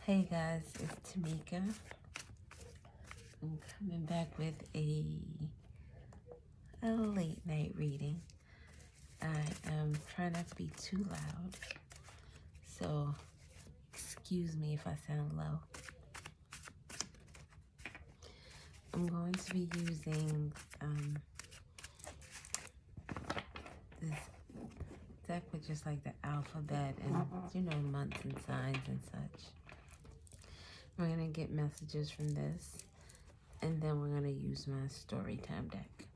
Hey guys, it's Tamika. I'm coming back with a late night reading. I am trying not to be too loud, so excuse me if I sound low. I'm going to be using this deck with just like the alphabet and months and signs and such. We're going to get messages from this, and then we're going to use my Storytime deck.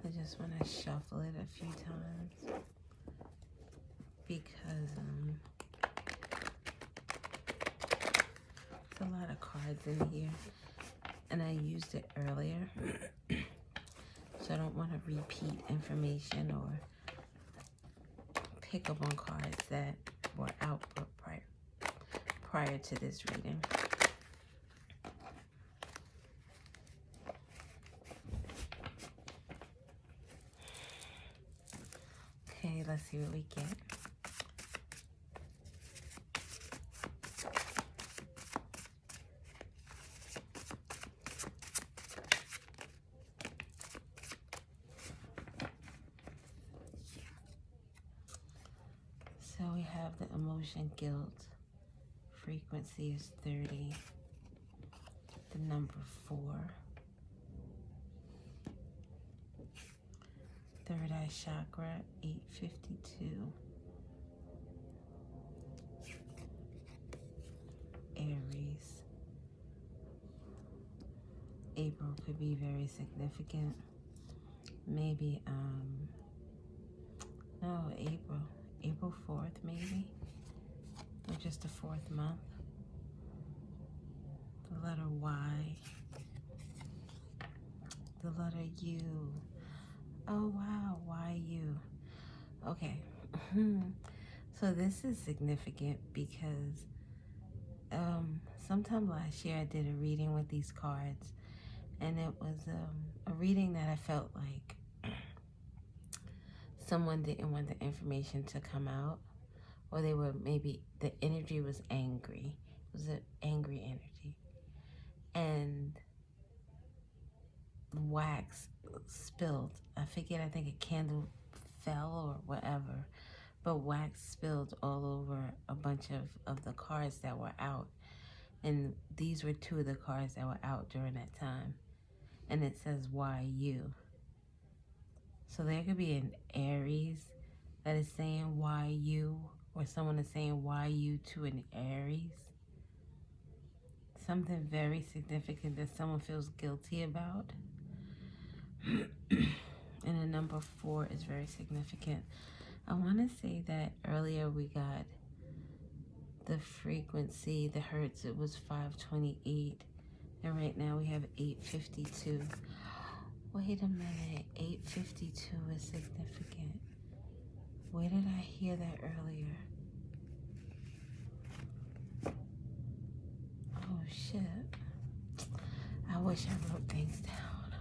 I just want to shuffle it a few times because there's a lot of cards in here, and I used it earlier, so I don't want to repeat information or pick up on cards that were out prior to this reading. Okay, let's see what we get. So we have the emotion guilt. Frequency is 30. The number 4. Third eye chakra, 852. Aries. April could be very significant. Maybe, no, April 4th maybe, or just the 4th month. The letter Y, the letter U. Oh wow, YU. Okay, so this is significant because sometime last year I did a reading with these cards, and it was a reading that I felt like someone didn't want the information to come out, or they were maybe, the energy was angry. It was an angry energy. And wax spilled. I think a candle fell or whatever, but wax spilled all over a bunch of the cards that were out. And these were 2 of the cards that were out during that time. And it says YU. So there could be an Aries that is saying YU, or someone is saying YU to an Aries. Something very significant that someone feels guilty about. And the number 4 is very significant. I want to say that earlier we got the frequency, the hertz, it was 528. And right now we have 852. Wait a minute, 852 is significant. Where did I hear that earlier? Oh shit. I wish I wrote things down.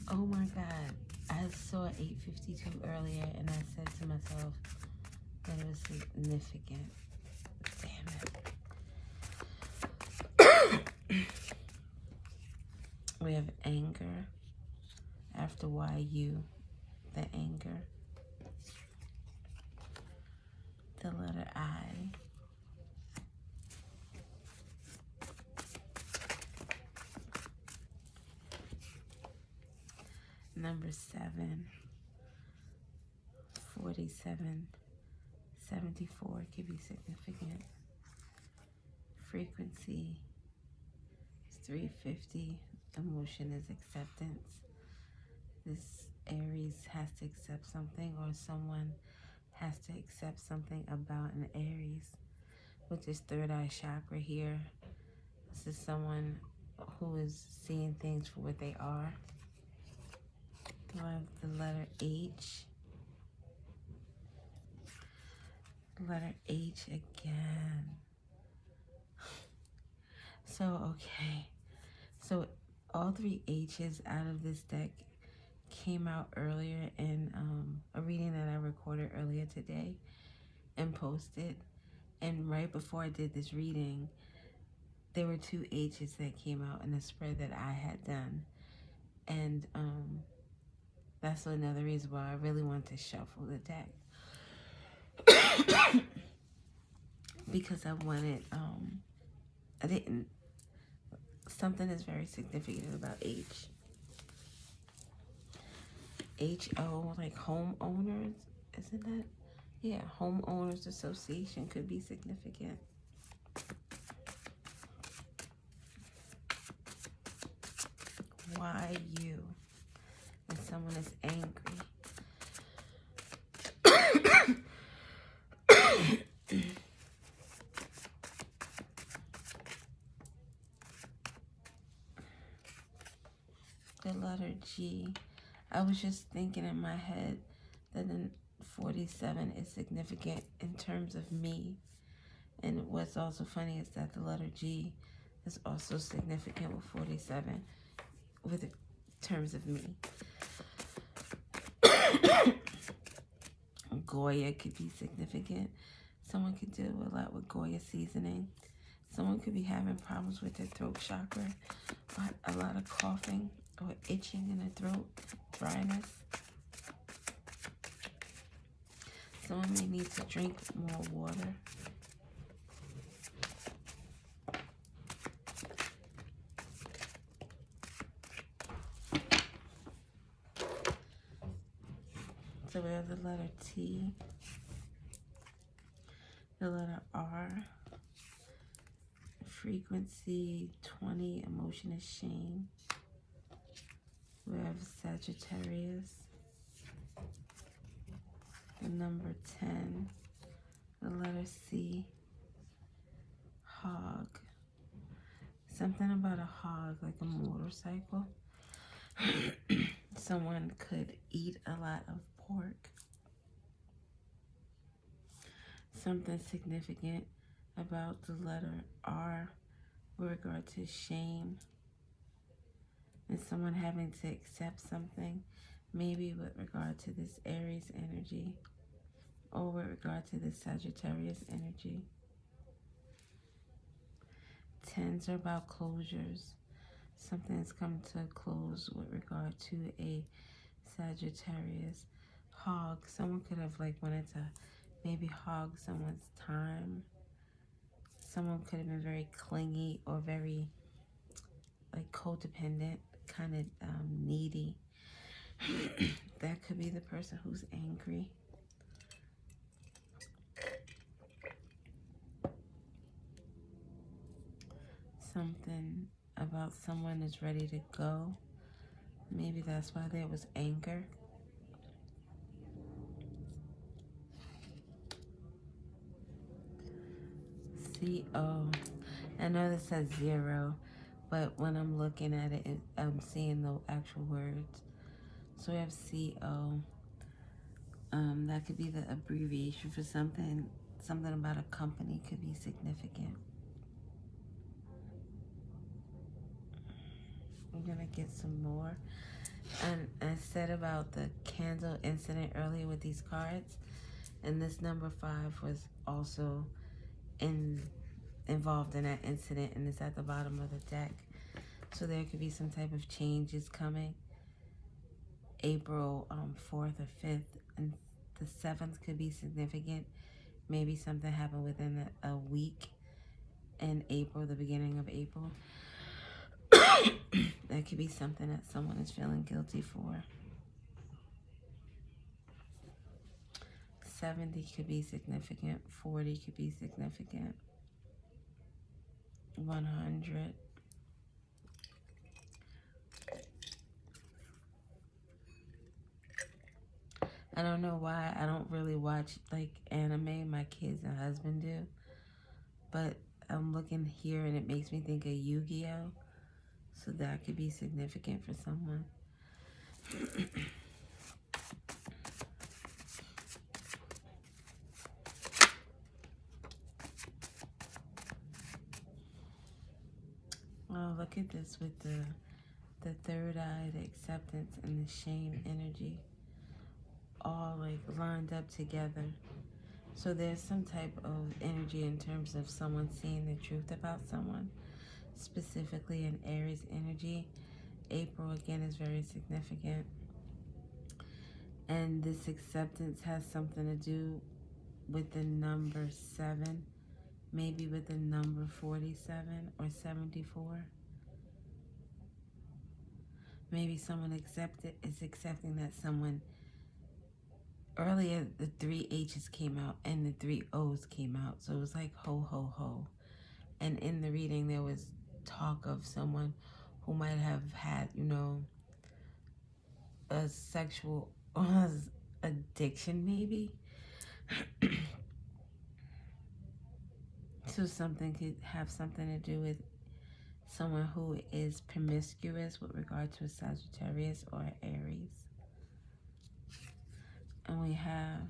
Oh my God. I saw 852 earlier and I said to myself that it was significant. Damn it. We have anger after YU, the anger. The letter I. Number 7, 47, 74 could be significant. Frequency is 350. Emotion is acceptance. This Aries has to accept something, or someone has to accept something about an Aries. With this third eye chakra here, this is someone who is seeing things for what they are. I have the letter H. Letter H again. So, okay. So All three H's out of this deck came out earlier in a reading that I recorded earlier today and posted. And right before I did this reading, there were two H's that came out in the spread that I had done. And that's another reason why I really want to shuffle the deck. Because I wanted, something is very significant about H. HO, like homeowners, isn't that? Yeah, homeowners association could be significant. Why you? When someone is angry. The letter G. I was just thinking in my head that the 47 is significant in terms of me. And what's also funny is that the letter G is also significant with 47 with terms of me. Goya could be significant. Someone could do a lot with Goya seasoning. Someone could be having problems with their throat chakra, or a lot of coughing or itching in the throat, dryness. Someone may need to drink more water. So we have the letter T, the letter R, frequency 20, emotion is shame. We have Sagittarius, the number 10, the letter C, hog. Something about a hog, like a motorcycle. Someone could eat a lot of pork. Something significant about the letter R with regard to shame. And someone having to accept something, maybe with regard to this Aries energy or with regard to this Sagittarius energy. 10s are about closures. Something's come to a close with regard to a Sagittarius. Hog. Someone could have wanted to maybe hog someone's time. Someone could have been very clingy or very codependent, kind of needy. That could be the person who's angry. Something about someone is ready to go. Maybe that's why there was anger. CO. I know this says 0, but when I'm looking at it, I'm seeing the actual words. So we have CO. That could be the abbreviation for something. Something about a company could be significant. I'm gonna get some more. And I said about the candle incident earlier with these cards, and this number 5 was also involved in that incident, and it's at the bottom of the deck. So there could be some type of changes coming. April 4th or 5th, and the 7th could be significant. Maybe something happened within a week in April, the beginning of April. That could be something that someone is feeling guilty for. 70 could be significant. 40 could be significant. 100. I don't know why I don't really watch anime. My kids and husband do. But I'm looking here and it makes me think of Yu-Gi-Oh! So that could be significant for someone. Oh, look at this with the the third eye, the acceptance, and the shame energy all like lined up together. So there's some type of energy in terms of someone seeing the truth about someone, specifically in Aries energy. April again is very significant. And this acceptance has something to do with the number 7, maybe with the number 47 or 74. Maybe someone is accepting that someone, earlier the 3 H's came out and the 3 O's came out. So it was like ho, ho, ho. And in the reading, there was talk of someone who might have had, a sexual addiction, maybe. So something could have something to do with someone who is promiscuous with regard to a Sagittarius or Aries. And we have,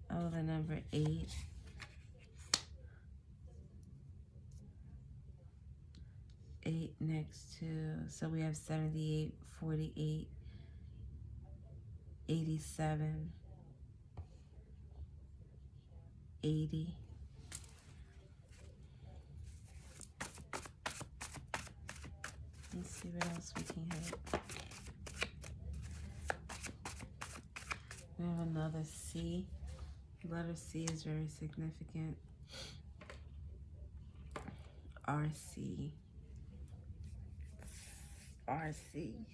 the number 8. 8 next to, so we have 78, 48, 87, 80. Let's see what else we can hit. We have another C. The letter C is very significant. RC. RC.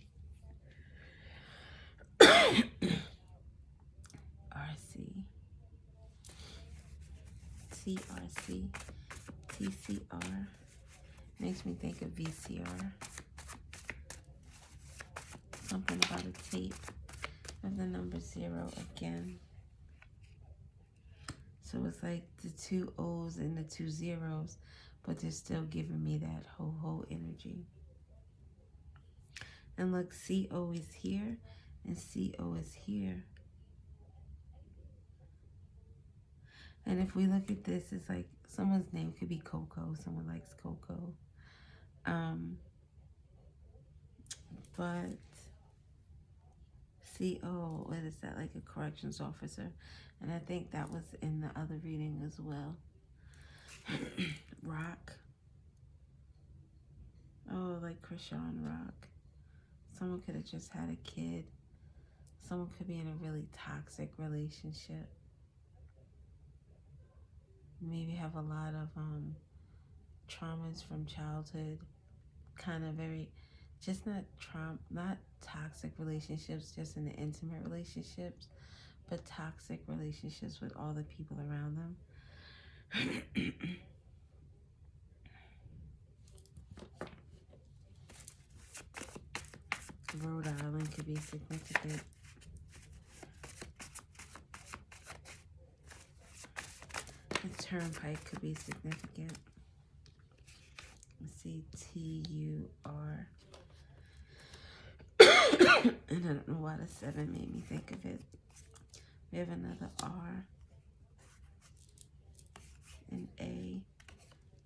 RC. TRC. TCR. Makes me think of VCR. Something about a tape of the number 0 again. So it's like the 2 O's and the 2 zeros, but they're still giving me that ho-ho energy. And look, CO is here and CO is here. And if we look at this, it's like someone's name could be Coco. Someone likes Coco. But CO, what is that? Like a corrections officer. And I think that was in the other reading as well. Rock. Oh, like Krishan Rock. Someone could have just had a kid. Someone could be in a really toxic relationship. Maybe have a lot of traumas from childhood. Kind of very, just not toxic relationships, just in the intimate relationships, but toxic relationships with all the people around them. Rhode Island could be significant. The Turnpike could be significant. Let's see, TUR. And I don't know why the 7 made me think of it. We have another R. An A.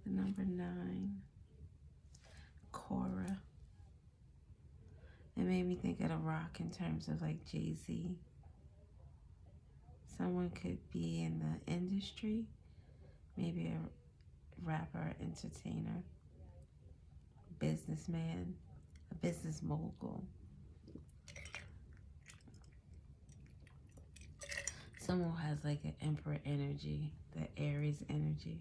The number 9. Cora. It made me think of The Rock in terms of like Jay-Z. Someone could be in the industry. Maybe a rapper, entertainer, businessman, a business mogul. Someone who has like an Emperor energy, the Aries energy.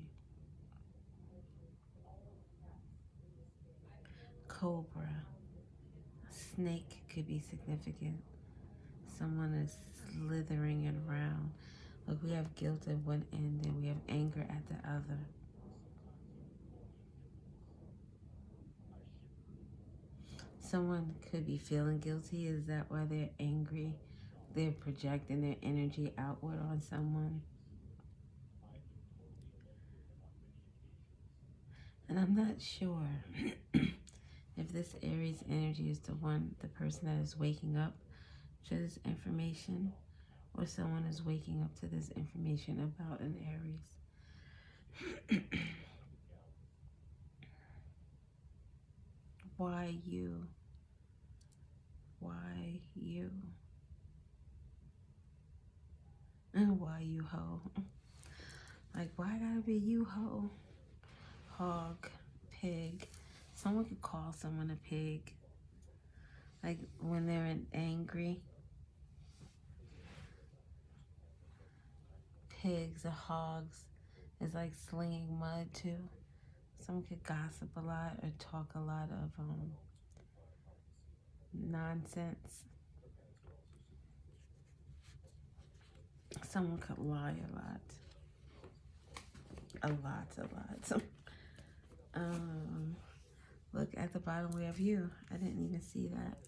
Cobra. A snake could be significant. Someone is slithering around. Look, we have guilt at one end and we have anger at the other. Someone could be feeling guilty. Is that why they're angry? They're projecting their energy outward on someone. And I'm not sure if this Aries energy is the person that is waking up to this information, or someone is waking up to this information about an Aries. Why you? you? And why you hoe? Like, why gotta be you hoe? Hog, pig. Someone could call someone a pig. Like when they're angry. Pigs or hogs is like slinging mud too. Someone could gossip a lot or talk a lot of nonsense. Someone could lie a lot. So, look at the bottom, we have you. I didn't even see that.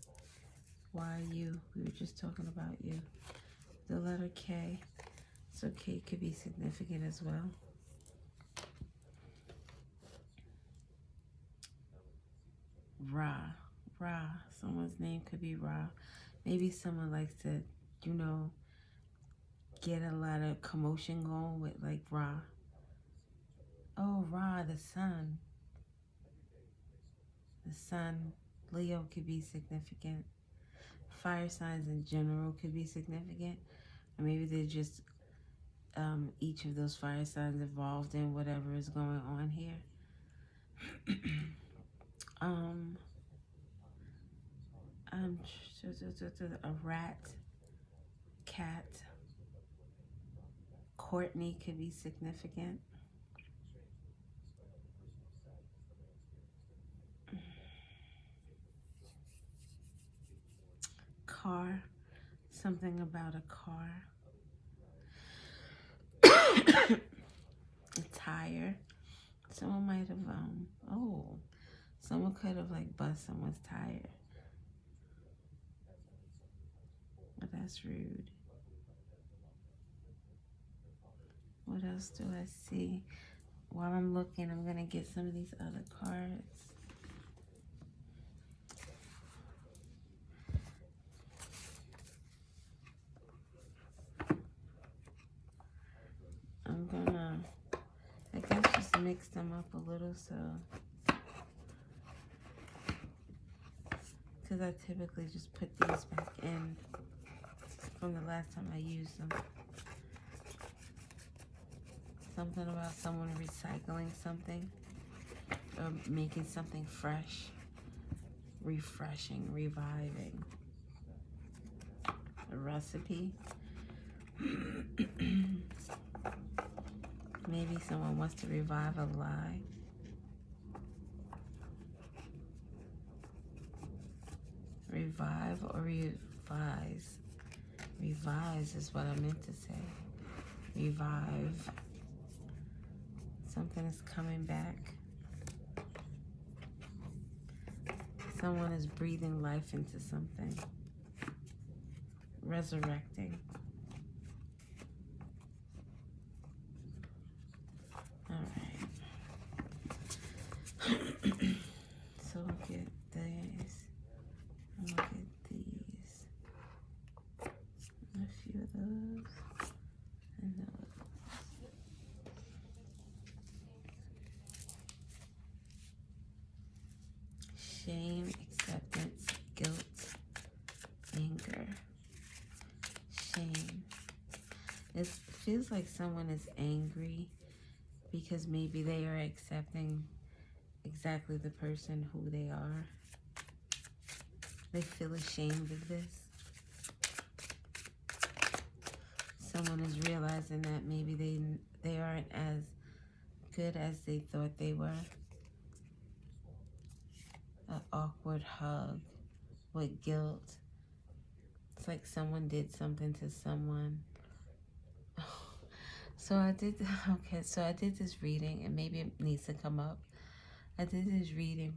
Why you? We were just talking about you. The letter K. So K could be significant as well. Ra. Ra. Someone's name could be Ra. Maybe someone likes to, get a lot of commotion going with like Ra. Oh, Ra, the sun. The sun. Leo could be significant. Fire signs in general could be significant. Or maybe they're just each of those fire signs involved in whatever is going on here. A rat, cat. Courtney could be significant. Car, something about a car. A tire. Someone might have, someone could have like bust someone's tire. But that's rude. What else do I see? While I'm looking, I'm going to get some of these other cards. I'm going to, I guess, just mix them up a little, so. Because I typically just put these back in from the last time I used them. Something about someone recycling something or making something fresh, refreshing, reviving. A recipe. Maybe someone wants to revive a lie. Revive or revise. Revise is what I meant to say. Revive. Something is coming back. Someone is breathing life into something. Resurrecting. All right. So we'll get these. And we'll get these. And a few of those. And those. Shame, acceptance, guilt, anger, shame. It feels like someone is angry because maybe they are accepting exactly the person who they are. They feel ashamed of this. Someone is realizing that maybe they aren't as good as they thought they were. An awkward hug with guilt. It's like someone did something to someone. So I did this reading, and maybe it needs to come up. I did this reading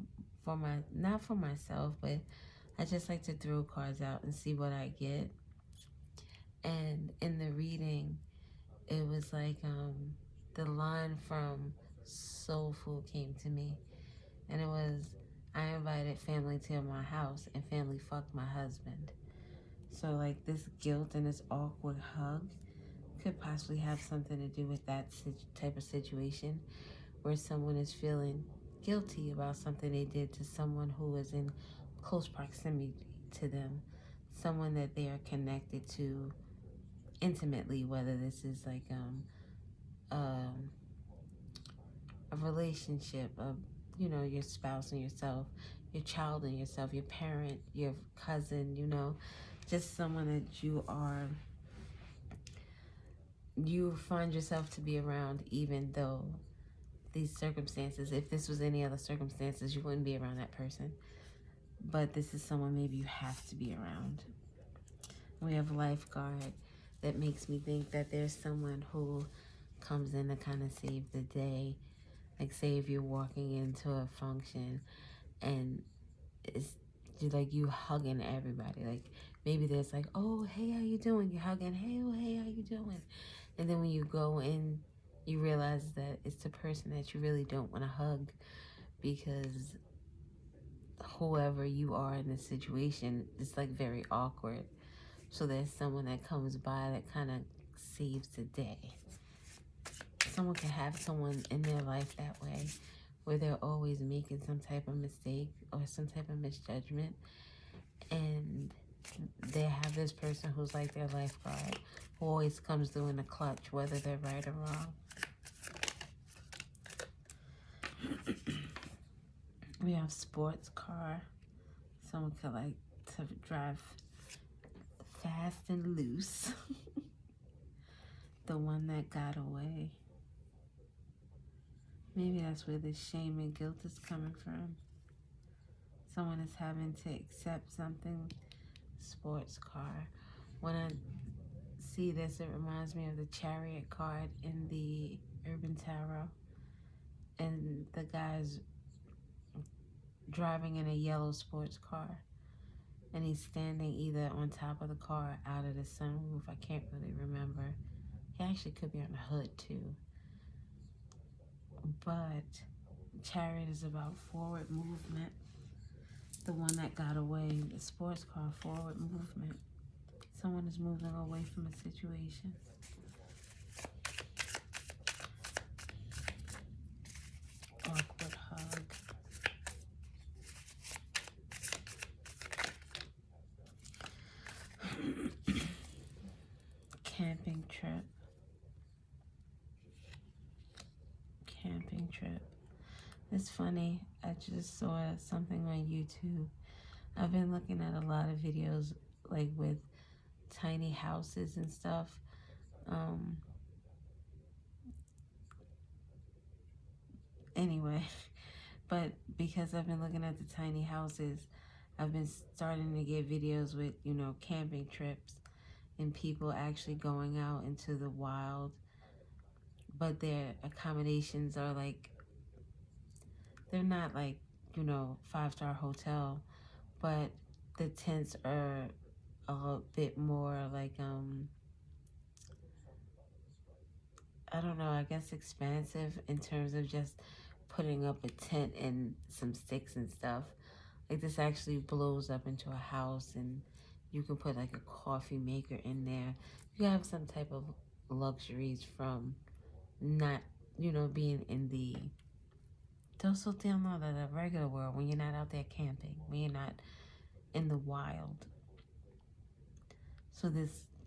not for myself, but I just like to throw cards out and see what I get. And in the reading, it was like the line from Soul Food came to me, and it was, I invited family to my house and family fucked my husband. So like this guilt and this awkward hug could possibly have something to do with that type of situation where someone is feeling guilty about something they did to someone who was in close proximity to them. someone that they are connected to intimately, whether this is like a relationship of, you know, your spouse and yourself, your child and yourself, your parent, your cousin, you know, just someone that you find yourself to be around, even though these circumstances, if this was any other circumstances, you wouldn't be around that person. But this is someone maybe you have to be around. We have lifeguard. That makes me think that there's someone who comes in to kind of save the day. Like, say if you're walking into a function and it's like you hugging everybody. Like, maybe there's like, oh, hey, how you doing? You're hugging, hey, oh, hey, how you doing? And then when you go in, you realize that it's the person that you really don't want to hug, because whoever you are in the situation, it's like very awkward. So there's someone that comes by that kind of saves the day. Someone can have someone in their life that way, where they're always making some type of mistake or some type of misjudgment, and they have this person who's like their lifeguard, who always comes through in the clutch, whether they're right or wrong. We have sports car. Someone could like to drive fast and loose. The one that got away. Maybe that's where the shame and guilt is coming from. Someone is having to accept something. Sports car. When I see this, it reminds me of the Chariot card in the Urban Tarot. And the guy's driving in a yellow sports car. And he's standing either on top of the car, out of the sunroof. I can't really remember. He actually could be on the hood too. But Chariot is about forward movement. The one that got away, the sports car, forward movement. Someone is moving away from a situation. Awkward hug. Camping trip. Camping trip. It's funny. I just saw something on YouTube. I've been looking at a lot of videos like with tiny houses and stuff. Anyway, but because I've been looking at the tiny houses, I've been starting to get videos with, you know, camping trips and people actually going out into the wild, but their accommodations are like, they're not like, you know, 5-star hotel, but the tents are a little bit more like, I don't know, I guess expansive in terms of just putting up a tent and some sticks and stuff. Like, this actually blows up into a house, and you can put like a coffee maker in there. You have some type of luxuries from not, you know, being in the the regular world, when you're not out there camping, when you're not in the wild. So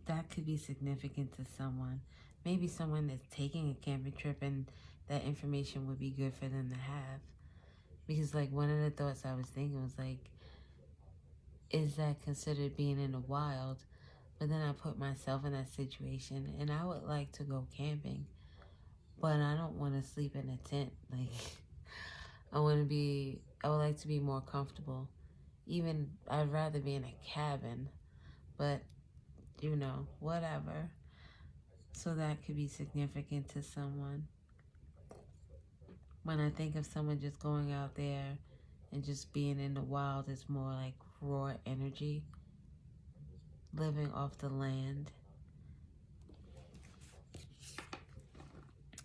that could be significant to someone. Maybe someone that's taking a camping trip, and that information would be good for them to have. Because like, one of the thoughts I was thinking was like, is that considered being in the wild? But then I put myself in that situation, and I would like to go camping, but I don't want to sleep in a tent. Like, I would like to be more comfortable. Even, I'd rather be in a cabin, but, you know, whatever. So that could be significant to someone. When I think of someone just going out there and just being in the wild, it's more like raw energy, living off the land.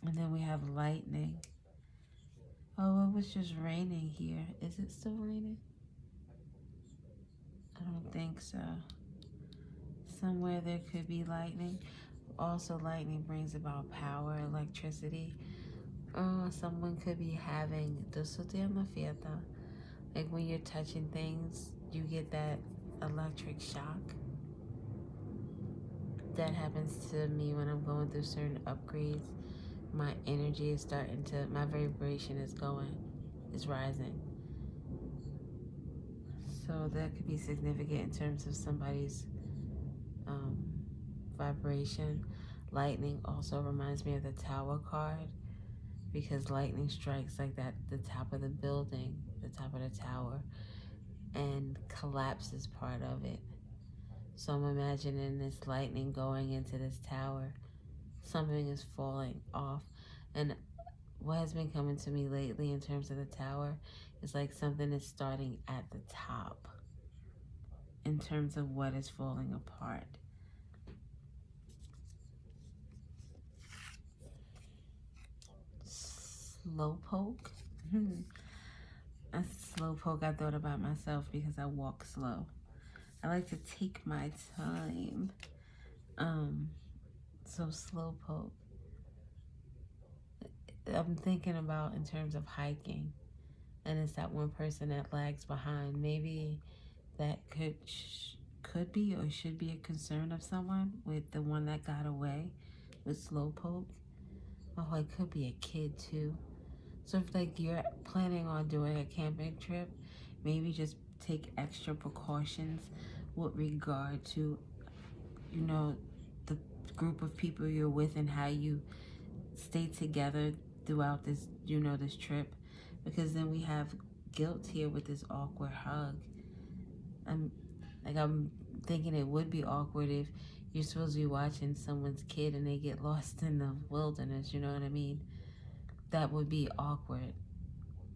And then we have lightning. Oh, it was just raining here. Is it still raining? I don't think so. Somewhere there could be lightning. Also, lightning brings about power, electricity. Someone could be having, like when you're touching things, you get that electric shock. That happens to me when I'm going through certain upgrades. My energy is starting to, my vibration is rising. So that could be significant in terms of somebody's um, vibration. Lightning also reminds me of the Tower card, because lightning strikes like that the top of the building, the top of the tower, and collapses part of it. So I'm imagining this lightning going into this tower. Something is falling off. And what has been coming to me lately in terms of the tower is like something is starting at the top in terms of what is falling apart. Slowpoke? A slowpoke, I thought about myself because I walk slow. I like to take my time. So slowpoke. I'm thinking about in terms of hiking, and it's that one person that lags behind. Maybe that could be or should be a concern of someone with the one that got away with slowpoke. Oh, it could be a kid too. So if like you're planning on doing a camping trip, maybe just take extra precautions with regard to, you know, the group of people you're with and how you stay together throughout this, you know, this trip. Because then we have guilt here with this awkward hug. I'm thinking it would be awkward if you're supposed to be watching someone's kid and they get lost in the wilderness, you know what I mean? That would be awkward.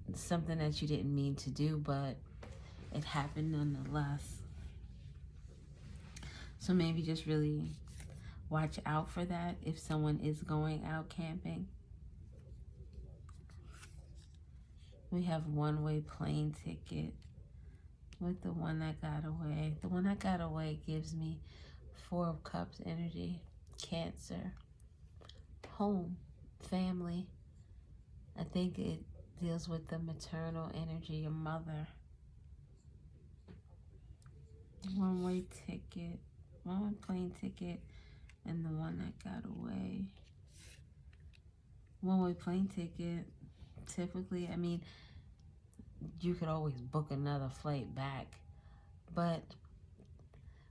It's something that you didn't mean to do, but it happened nonetheless. So maybe just really watch out for that if someone is going out camping. We have one-way plane ticket with the one that got away. The one that got away gives me 4 of Cups energy, Cancer, home, family. I think it deals with the maternal energy, your mother. One-way ticket, one-way plane ticket, and the one that got away. One-way plane ticket, typically, I mean, you could always book another flight back, but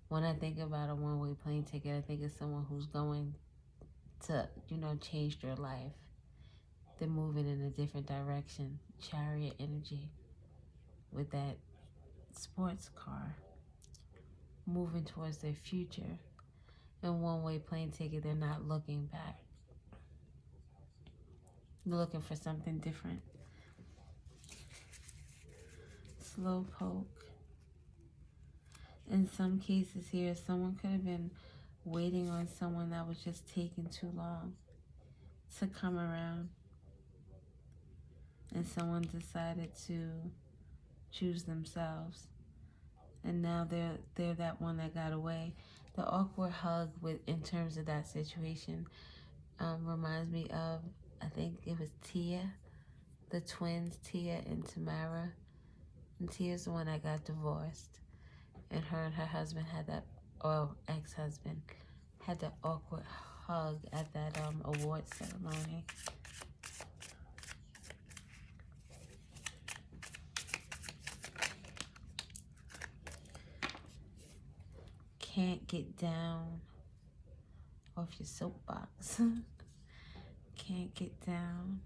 when I think about a one-way plane ticket, I think of someone who's going to, you know, change their life. They're moving in a different direction. Chariot energy with that sports car, moving towards their future. And one-way plane ticket, they're not looking back. They're looking for something different. Slowpoke. In some cases here, someone could have been waiting on someone that was just taking too long to come around, and someone decided to choose themselves, and now they're that one that got away. The awkward hug with in terms of that situation reminds me of, I think it was Tia, the twins, Tia and Tamara. And Tia's the one that got divorced, and her husband had that, or ex-husband, had that awkward hug at that award ceremony. Can't get down off your soapbox. Can't get down.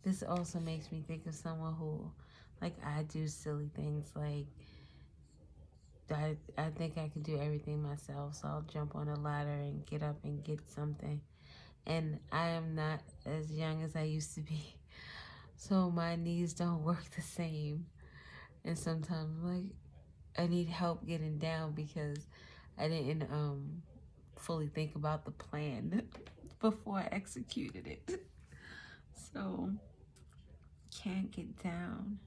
This also makes me think of someone who, like, I do silly things, like I think I can do everything myself, so I'll jump on a ladder and get up and get something. And I am not as young as I used to be, so my knees don't work the same. And sometimes, like, I need help getting down because I didn't fully think about the plan before I executed it. So, can't get down.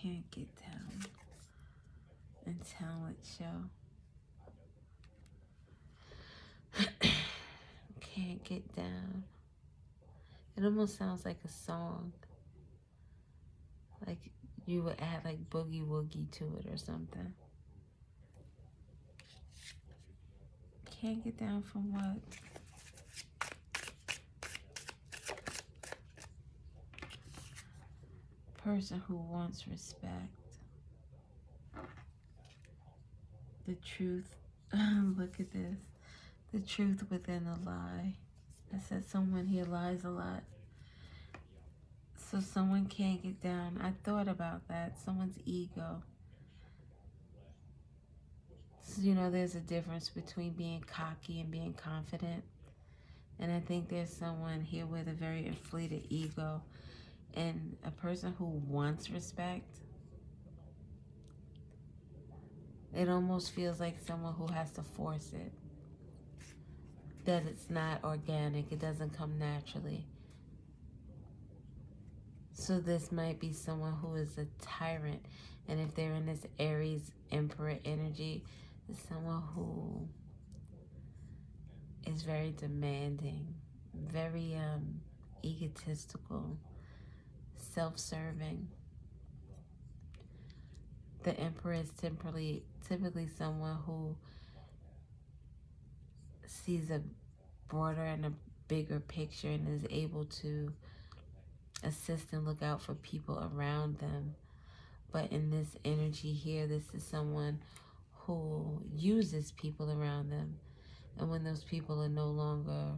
Can't get down. And talent show. Can't get down. It almost sounds like a song. Like You would add like boogie woogie to it or something. Can't get down from what? Person who wants respect. The truth. Look at this. The truth within a lie. I said someone here lies a lot. So someone can't get down. I thought about that. Someone's ego. So, you know, there's a difference between being cocky and being confident. And I think there's someone here with a very inflated ego and a person who wants respect. It almost feels like someone who has to force it. That it's not organic. It doesn't come naturally. So this might be someone who is a tyrant. And if they're in this Aries Emperor energy, it's someone who is very demanding, very egotistical, self-serving. The Emperor is typically someone who sees a broader and a bigger picture and is able to assist and look out for people around them. But in this energy here, this is someone who uses people around them. And when those people are no longer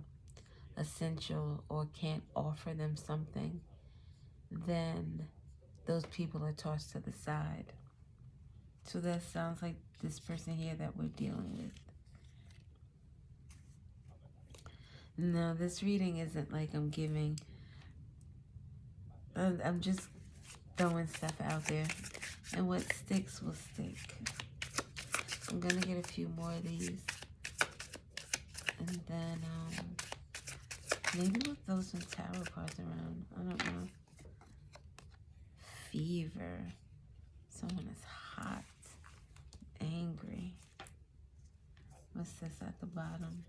essential or can't offer them something, then those people are tossed to the side. So that sounds like this person here that we're dealing with. No, this reading isn't like I'm giving. I'm just throwing stuff out there. And what sticks will stick. I'm going to get a few more of these. And then maybe we'll throw some tarot cards around. I don't know. Fever. Someone is hot. Angry. What's this at the bottom?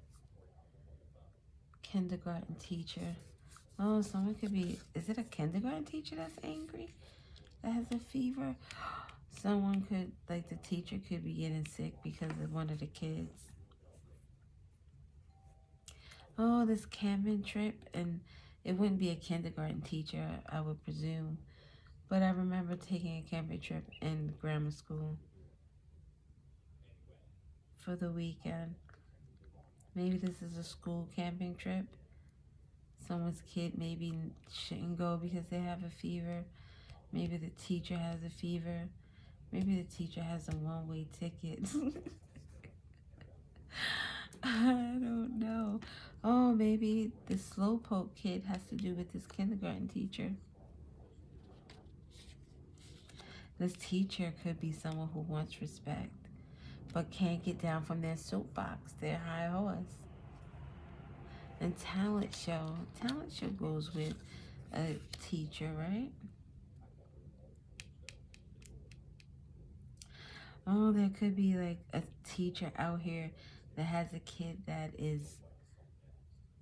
Kindergarten teacher. Oh, someone could be, is it a kindergarten teacher that's angry? That has a fever? Someone could, like the teacher could be getting sick because of one of the kids. Oh, this camping trip, and it wouldn't be a kindergarten teacher, I would presume. But I remember taking a camping trip in grammar school for the weekend. Maybe this is a school camping trip. Someone's kid maybe shouldn't go because they have a fever. Maybe the teacher has a fever. Maybe the teacher has a one-way ticket. I don't know. Oh, maybe the slowpoke kid has to do with this kindergarten teacher. This teacher could be someone who wants respect, but can't get down from their soapbox, their high horse. And talent show goes with a teacher, right? Oh, there could be like a teacher out here that has a kid that is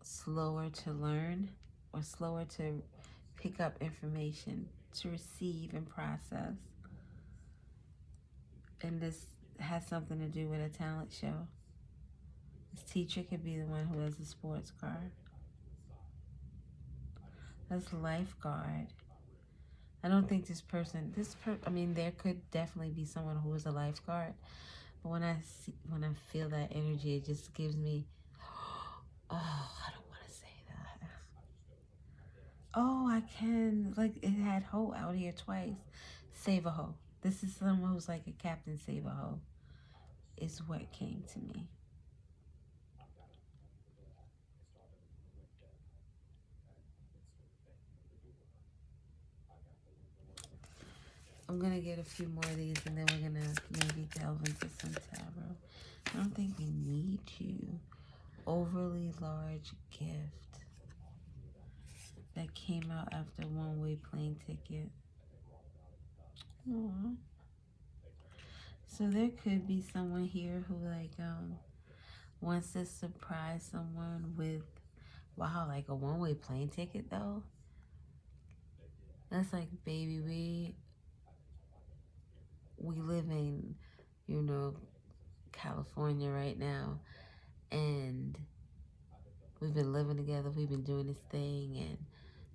slower to learn or slower to pick up information, to receive and process. And this has something to do with a talent show. This teacher could be the one who has a sports car. That's lifeguard. I don't think this person, I mean, there could definitely be someone who is a lifeguard. But when I feel that energy, it just gives me, oh, I don't want to say that. Oh, I can, like, it had Ho out here twice. Save a Ho. This is someone who's like a Captain Save a Ho, is what came to me. I'm going to get a few more of these and then we're going to maybe delve into some tarot. I don't think we need to. Overly large gift that came out after one-way plane ticket. Aww. So there could be someone here who like wants to surprise someone with, wow, like a one-way plane ticket though. That's like, baby, we live in, you know, California right now, and we've been living together, we've been doing this thing, and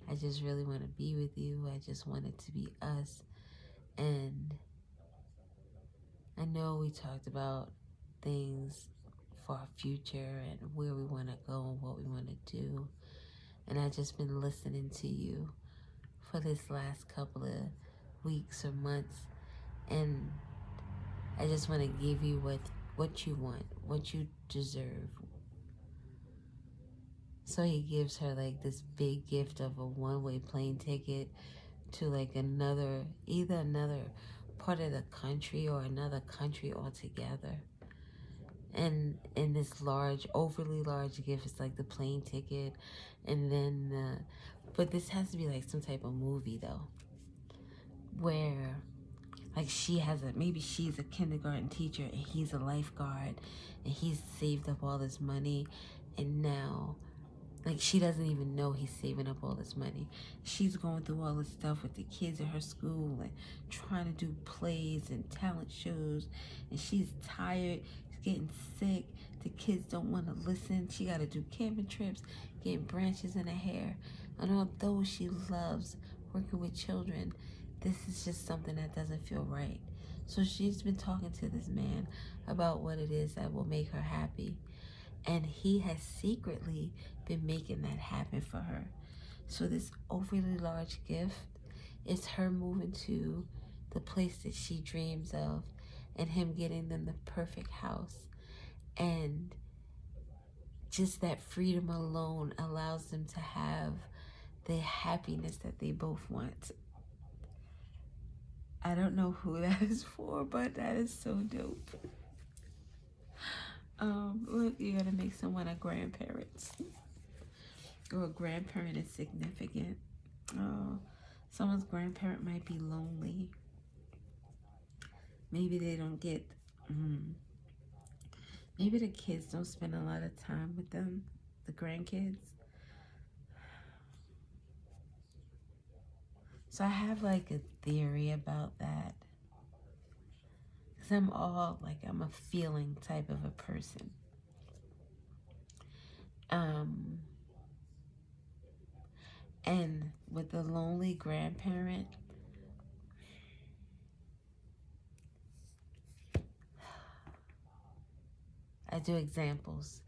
I just really want to be with you. I just want it to be us. And I know we talked about things for our future and where we want to go and what we want to do. And I've just been listening to you for this last couple of weeks or months. And I just want to give you what you want, what you deserve. So he gives her like this big gift of a one-way plane ticket to like either another part of the country or another country altogether. And in this overly large gift, it's like the plane ticket, and then but this has to be like some type of movie though, where like maybe she's a kindergarten teacher and he's a lifeguard, and he's saved up all this money, and now like she doesn't even know he's saving up all this money. She's going through all this stuff with the kids at her school and trying to do plays and talent shows, and she's tired, she's getting sick, the kids don't want to listen, she got to do camping trips, getting branches in her hair, and although she loves working with children, this is just something that doesn't feel right. So she's been talking to this man about what it is that will make her happy. And he has secretly been making that happen for her. So this overly large gift is her moving to the place that she dreams of, and him getting them the perfect house. And just that freedom alone allows them to have the happiness that they both want. I don't know who that is for, but that is so dope. Look, you gotta make someone a grandparent. Or a grandparent is significant. Someone's grandparent might be lonely. Maybe they don't get, maybe the kids don't spend a lot of time with them, the grandkids. So I have like a theory about that. Because I'm a feeling type of a person. And with the lonely grandparent, I do examples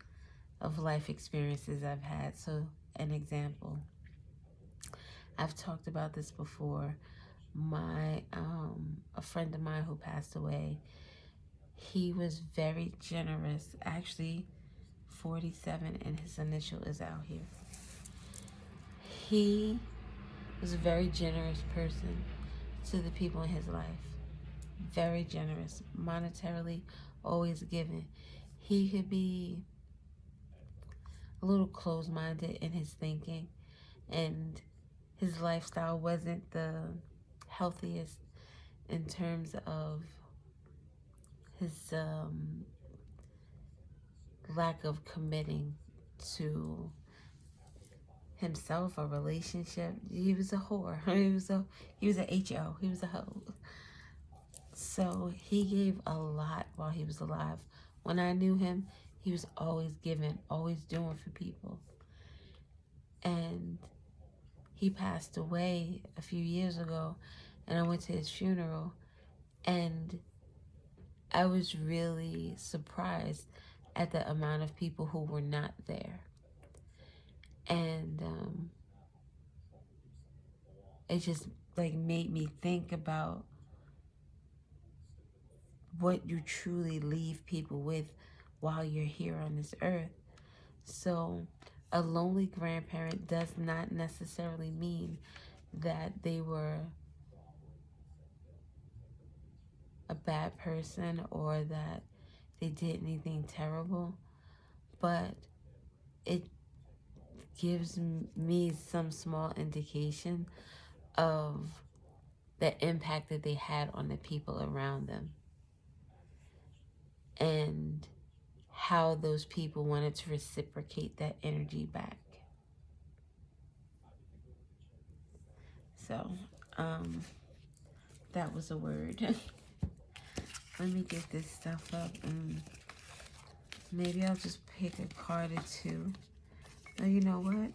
of life experiences I've had. So an example, I've talked about this before. A friend of mine who passed away, he was very generous. Actually, 47, and his initial is out here. He was a very generous person to the people in his life. Very generous, monetarily, always giving. He could be a little closed-minded in his thinking, and his lifestyle wasn't the healthiest in terms of his lack of committing to himself, a relationship. He was a whore. He was a HO. He was a hoe. So he gave a lot while he was alive. When I knew him, he was always giving, always doing for people. And he passed away a few years ago, and I went to his funeral, and I was really surprised at the amount of people who were not there. And it just like made me think about what you truly leave people with while you're here on this earth. So a lonely grandparent does not necessarily mean that they were a bad person or that they did anything terrible, but it gives me some small indication of the impact that they had on the people around them, and how those people wanted to reciprocate that energy back. So, that was a word. Let me get this stuff up and maybe I'll just pick a card or two. Oh, you know what?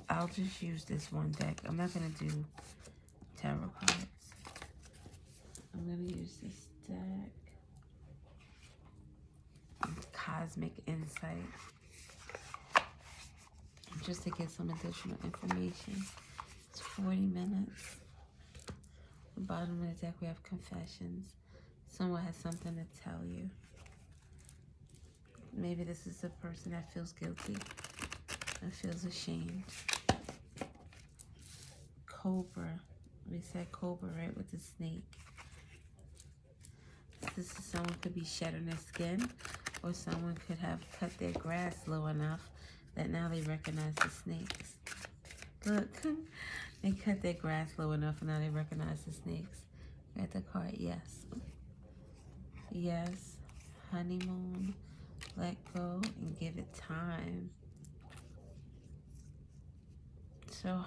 I'll just use this one deck. I'm not going to do tarot cards. I'm going to use this deck. Cosmic Insight. Just to get some additional information. It's 40 minutes. At the bottom of the deck we have Confessions. Someone has something to tell you. Maybe this is a person that feels guilty and feels ashamed. Cobra. We said Cobra, right, with the snake. This is someone could be shedding their skin, or someone could have cut their grass low enough that now they recognize the snakes. Look, they cut their grass low enough and now they recognize the snakes. Read the card, yes. Yes, honeymoon, let go and give it time. So,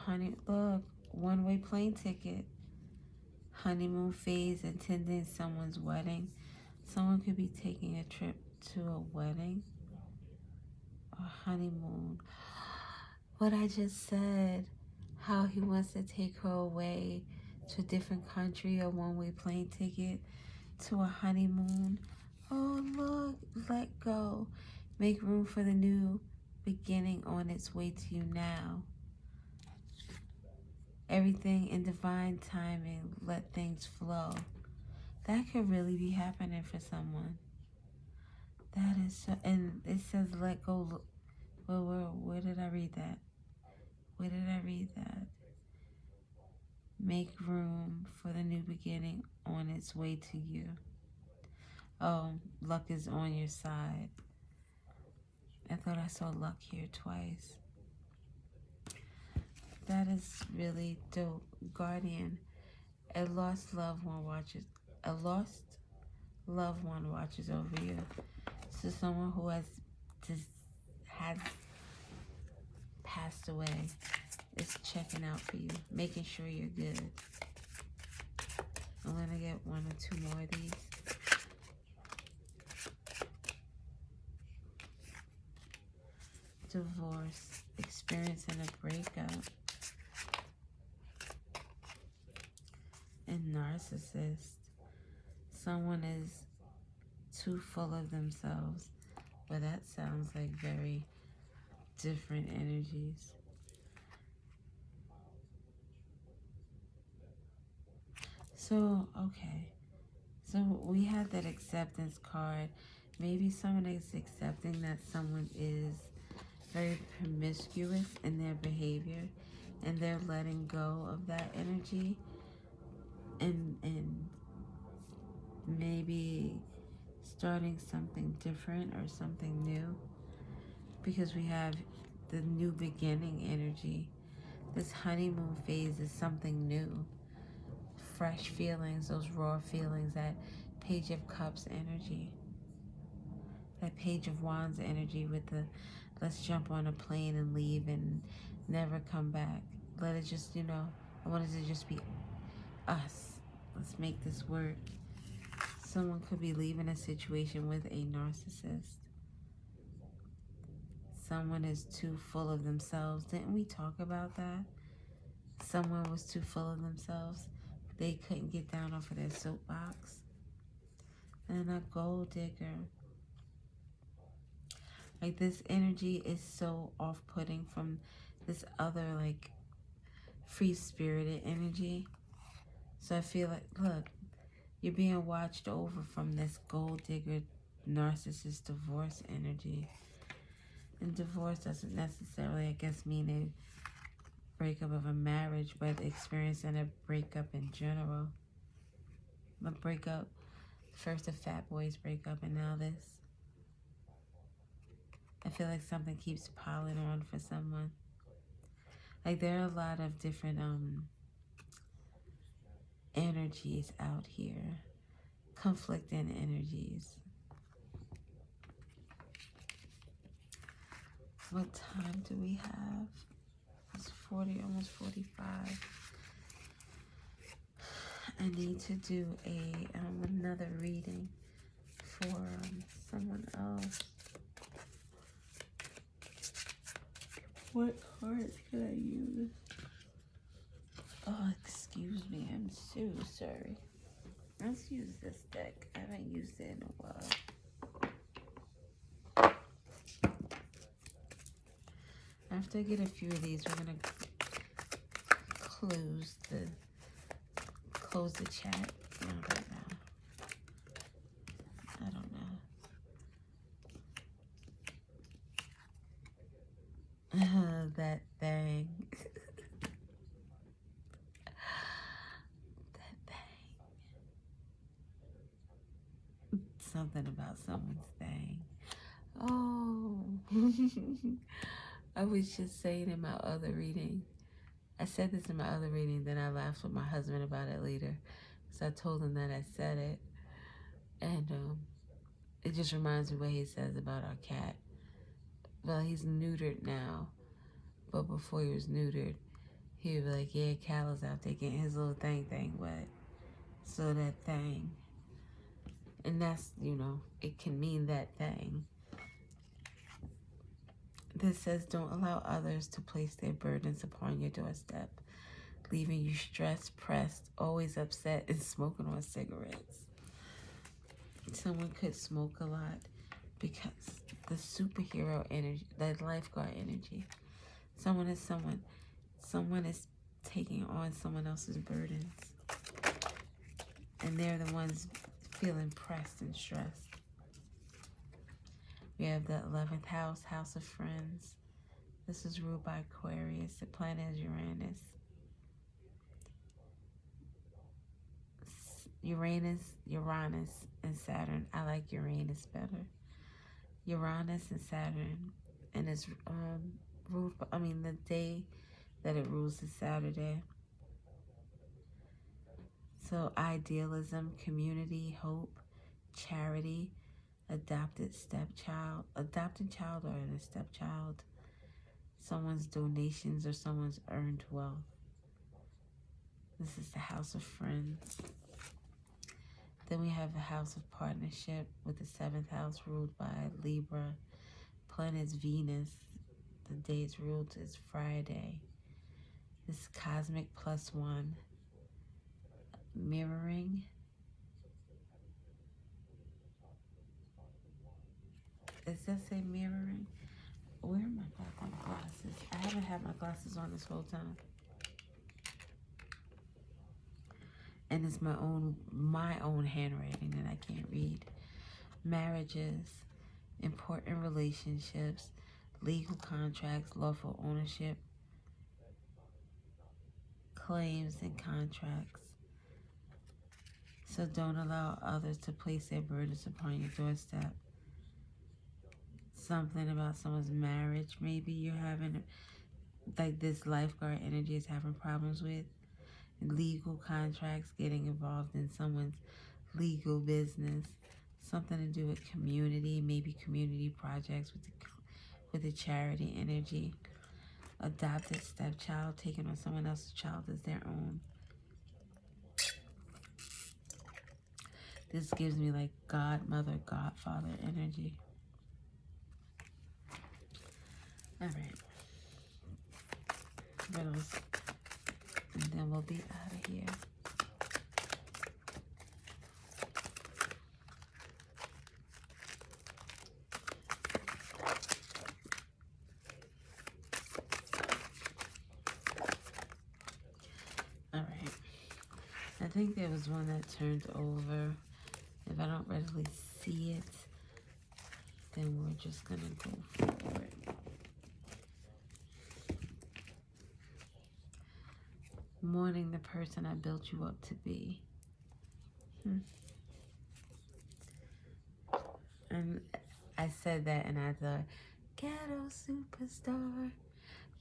look, one-way plane ticket. Honeymoon phase, attending someone's wedding. Someone could be taking a trip to a wedding or honeymoon. What I just said, how he wants to take her away to a different country, a one-way plane ticket to a honeymoon. Oh, look, let go. Make room for the new beginning on its way to you now. Everything in divine timing, let things flow. That could really be happening for someone. That is so, and it says let go. Where did I read that? Where did I read that? Make room for the new beginning on its way to you. Oh, luck is on your side. I thought I saw luck here twice. That is really dope. Guardian, a lost loved one watches over you. So someone who has passed away is checking out for you, making sure you're good. I'm gonna get one or two more of these. Divorce, experiencing a breakup. And narcissist, someone is too full of themselves. Well, that sounds like very different energies. So, okay. So we had that acceptance card. Maybe someone is accepting that someone is very promiscuous in their behavior and they're letting go of that energy and maybe starting something different or something new, because we have the new beginning energy. This honeymoon phase is something new, fresh feelings, those raw feelings, that Page of Cups energy, that Page of Wands energy with the let's jump on a plane and leave and never come back. Let it just, I want it to just be us. Let's make this work. Someone could be leaving a situation with a narcissist. Someone is too full of themselves. Didn't we talk about that? Someone was too full of themselves. They couldn't get down off of their soapbox. And a gold digger. Like, this energy is so off-putting from this other, like, free-spirited energy. So I feel like, look, you're being watched over from this gold digger narcissist divorce energy. And divorce doesn't necessarily, I guess, mean a breakup of a marriage, but experiencing a breakup in general. A breakup, first the Fat Boys breakup and now this. I feel like something keeps piling on for someone. Like, there are a lot of different energies out here. Conflicting energies. What time do we have? It's 40, almost 45. I need to do another reading. for someone else. What cards can I use? Oh, excuse me. I'm so sorry. Let's use this deck. I haven't used it in a while. After I get a few of these, we're gonna close the chat. No, right now. I don't know. That thing. That thing. Something about someone's thing. Oh. I was just saying in my other reading. I said this in my other reading, then I laughed with my husband about it later. So I told him that I said it. And it just reminds me what he says about our cat. Well, he's neutered now. But before he was neutered, he would be like, yeah, Callow's out there getting his little thing wet. So that thing. And that's, it can mean that thing. This says, don't allow others to place their burdens upon your doorstep, leaving you stressed, pressed, always upset, and smoking on cigarettes. Someone could smoke a lot because the superhero energy, that lifeguard energy. Someone is taking on someone else's burdens. And they're the ones feeling pressed and stressed. We have the 11th house, House of Friends. This is ruled by Aquarius. The planet is Uranus. Uranus, and Saturn. I like Uranus better. Uranus and Saturn. And it's ruled by, the day that it rules is Saturday. So idealism, community, hope, charity, adopted child or a stepchild, someone's donations or someone's earned wealth. This is the House of Friends. Then we have the House of Partnership with the 7th house ruled by Libra. Planet is Venus. The day it's ruled is Friday. This is Cosmic +1. Mirroring. Does that say mirroring? Where am I my glasses? I haven't had my glasses on this whole time. And it's my own handwriting that I can't read. Marriages, important relationships, legal contracts, lawful ownership, claims and contracts. So don't allow others to place their burdens upon your doorstep. Something about someone's marriage, maybe you're having, like this lifeguard energy is having problems with. Legal contracts, getting involved in someone's legal business. Something to do with community, maybe community projects with the charity energy. Adopted stepchild, taking on someone else's child as their own. This gives me like godmother, godfather energy. All right. Riddles. And then we'll be out of here. All right. I think there was one that turned over. If I don't readily see it, then we're just going to go forward. Mourning the person I built you up to be. And I said that and I thought, ghetto superstar,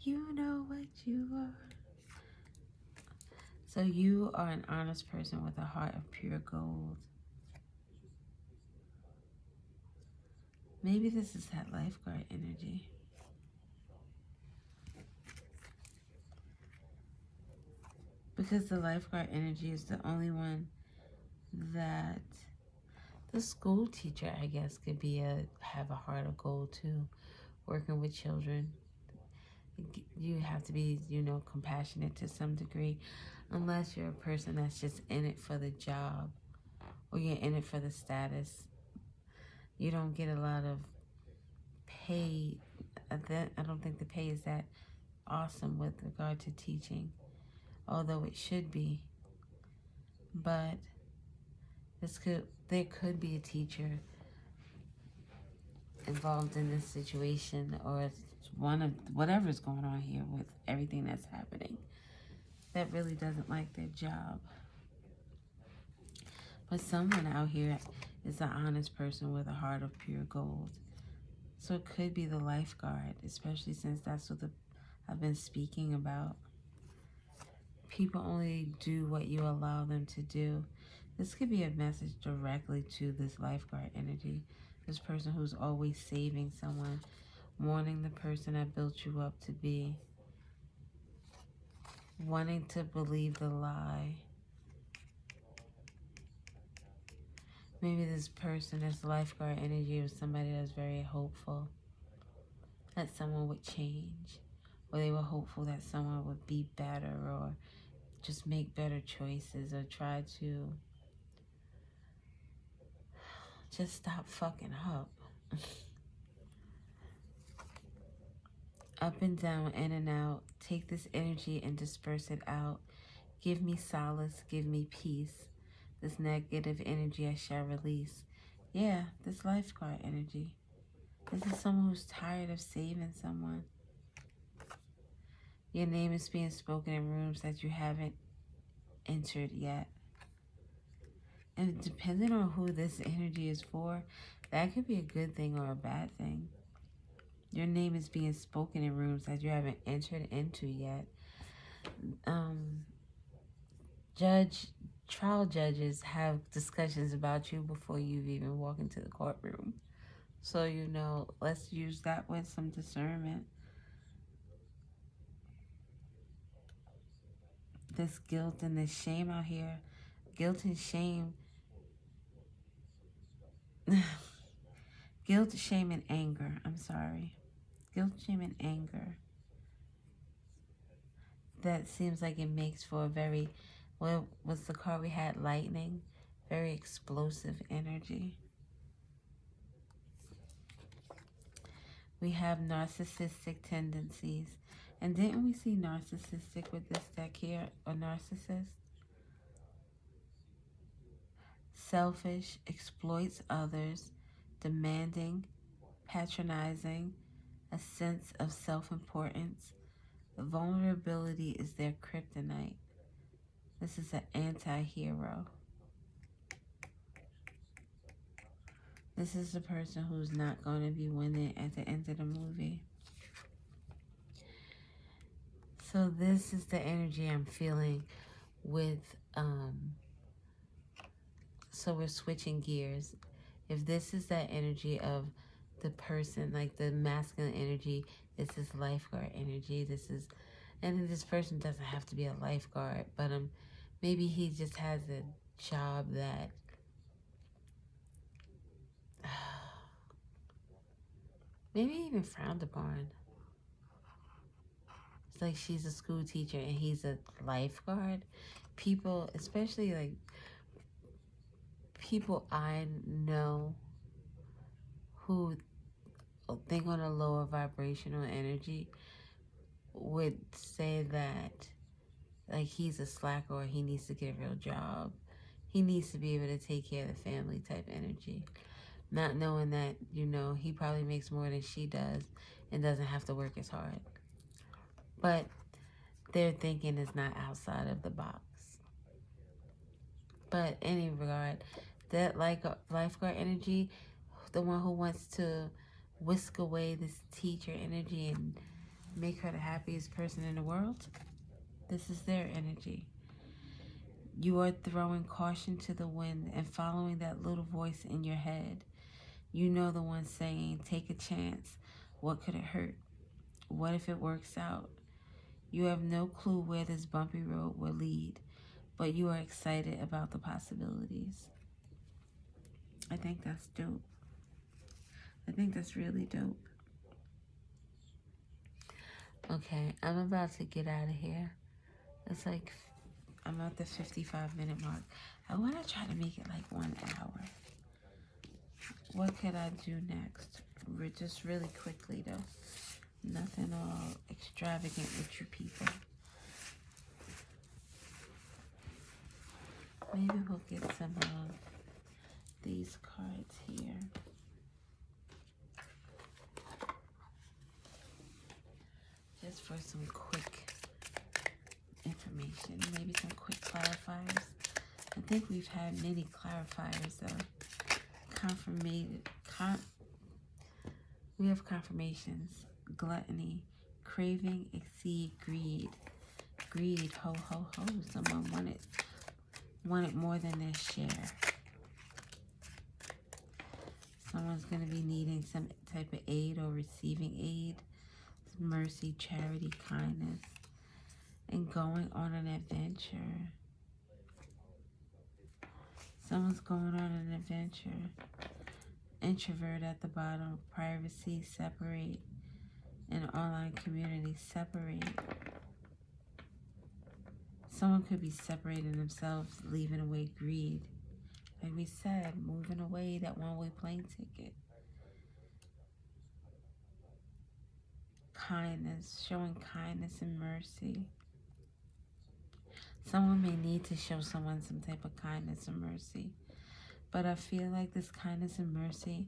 you know what you are. So you are an honest person with a heart of pure gold. Maybe this is that lifeguard energy. Because the lifeguard energy is the only one that... The school teacher, I guess, could be have a heart of gold too. Working with children, you have to be, compassionate to some degree, unless you're a person that's just in it for the job or you're in it for the status. You don't get a lot of pay. I don't think the pay is that awesome with regard to teaching, although it should be. But there could be a teacher involved in this situation, or it's one of whatever's going on here with everything that's happening, that really doesn't like their job. But someone out here is an honest person with a heart of pure gold. So it could be the lifeguard, especially since that's what I've been speaking about. People only do what you allow them to do. This could be a message directly to this lifeguard energy. This person who's always saving someone, wanting the person that built you up to be, wanting to believe the lie. Maybe this person, this lifeguard energy, was somebody that's very hopeful that someone would change, or they were hopeful that someone would be better, or just make better choices, or try to just stop fucking up. Up and down, in and out. Take this energy and disperse it out. Give me solace, give me peace. This negative energy I shall release. Yeah, this lifeguard energy. This is someone who's tired of saving someone. Your name is being spoken in rooms that you haven't entered yet. And depending on who this energy is for, that could be a good thing or a bad thing. Your name is being spoken in rooms that you haven't entered into yet. Trial judges have discussions about you before you've even walked into the courtroom. So, let's use that with some discernment. This guilt and this shame out here. Guilt and shame. Guilt, shame, and anger. I'm sorry. Guilt, shame, and anger. That seems like it makes for a very, what was the card we had? Lightning. Very explosive energy. We have narcissistic tendencies. And didn't we see narcissistic with this deck here? A narcissist? Selfish, exploits others, demanding, patronizing, a sense of self-importance. Vulnerability is their kryptonite. This is an anti-hero. This is the person who's not going to be winning at the end of the movie. So this is the energy I'm feeling with, so we're switching gears. If this is that energy of the person, like the masculine energy, this is lifeguard energy. And this person doesn't have to be a lifeguard, but maybe he just has a job that maybe even frowned upon. It's like she's a school teacher and he's a lifeguard. People, especially like people I know who think on a lower vibrational energy, would say that like he's a slacker or he needs to get a real job. He needs to be able to take care of the family type energy. Not knowing that, he probably makes more than she does and doesn't have to work as hard. But their thinking is not outside of the box. But in any regard, that lifeguard energy, the one who wants to whisk away this teacher energy and make her the happiest person in the world, this is their energy. You are throwing caution to the wind and following that little voice in your head. You know the one saying, take a chance. What could it hurt? What if it works out? You have no clue where this bumpy road will lead, but you are excited about the possibilities. I think that's dope. I think that's really dope. Okay, I'm about to get out of here. It's like I'm at the 55-minute mark. I want to try to make it like 1 hour. What could I do next? Just really quickly though. Nothing all extravagant with you people. Maybe we'll get some of these cards here. Just for some quick information. Maybe some quick clarifiers. I think we've had many clarifiers though. We have confirmations. Gluttony, craving, exceed, greed. Greed, ho, ho, ho. Someone wanted more than their share. Someone's going to be needing some type of aid or receiving aid. Mercy, charity, kindness, and going on an adventure. Someone's going on an adventure. Introvert at the bottom. Privacy, separate. An online community, separate. Someone could be separating themselves, leaving away greed. Like we said, moving away that one-way plane ticket. Kindness, showing kindness and mercy. Someone may need to show someone some type of kindness and mercy. But I feel like this kindness and mercy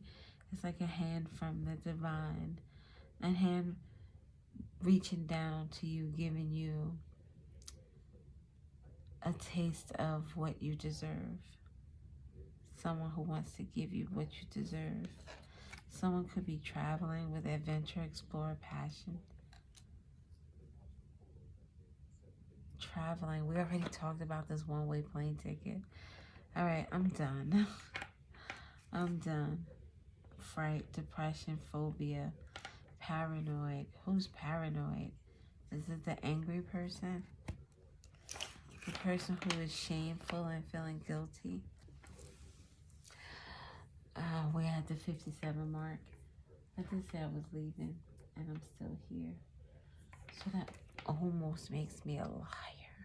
is like a hand from the divine. A hand reaching down to you, giving you a taste of what you deserve. Someone who wants to give you what you deserve. Someone could be traveling with adventure, explore, passion. Traveling. We already talked about this one-way plane ticket. All right, I'm done. I'm done. Fright, depression, phobia, paranoid. Who's paranoid? Is it the angry person? The person who is shameful and feeling guilty? We're at the 57 mark. I did say I was leaving, and I'm still here. So that almost makes me a liar.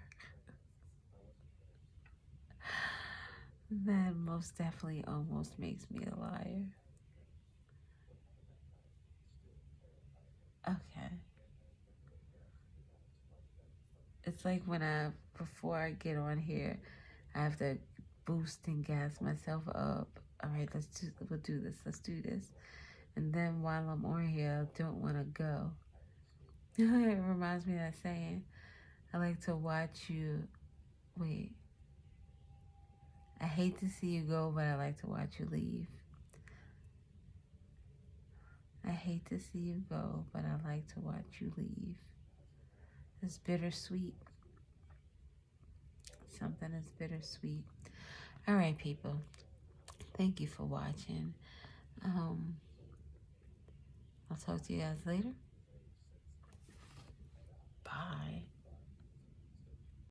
That most definitely almost makes me a liar. Okay. It's like before I get on here, I have to boost and gas myself up. All right, we'll do this. Let's do this. And then while I'm on here, I don't want to go. It reminds me of that saying, I like to watch you. Wait. I hate to see you go, but I like to watch you leave. I hate to see you go, but I like to watch you leave. It's bittersweet. Something is bittersweet. All right, people. Thank you for watching. I'll talk to you guys later. Bye.